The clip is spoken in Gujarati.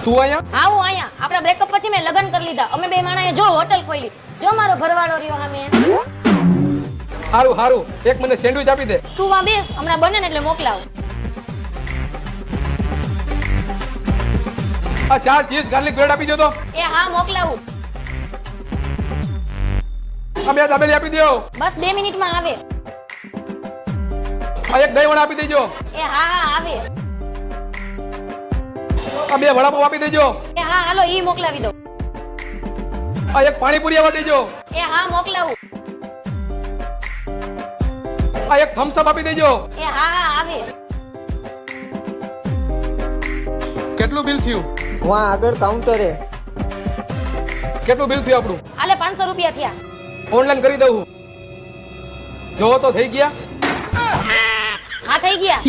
તું અહીંયા? હા હું અહીંયા. આપણા બ્રેકઅપ પછી મેં લગ્ન કરી લીધા. અમે બે માણાએ જો હોટલ ખોલી. જો મારો ઘરવાળો રહ્યો સામે. હારું હારું, એક મને સેન્ડવિચ આપી દે. તું વા બેસ, હમણાં બને ને એટલે મોકલાવ. આ 4 ચીઝ ગાર્લિક બ્રેડ આપી દો તો. એ હા મોકલાવું. આ 2 દાબેલી આપી દો. બસ 2 મિનિટમાં આવે. આ એક દહીં વડા આપી દેજો. એ હા હા આવે. આ 2 વડાપાવ આપી દેજો. એ હા હાલો ઈ મોકલાવી દો. આ એક પાણીપુરી આવવા દેજો. એ હા મોકલાવું. આ એક થમ્સ અપ આપી દેજો. એ હા હા આવે. કેટલું બિલ થયું? વहाँ આગળ કાઉન્ટરે કેટલું બિલ થયું આપણું? આલે 500 રૂપિયા થયા. ઓનલાઈન કરી દઉં. જોવો તો થઈ ગયા. હા થઈ ગયા.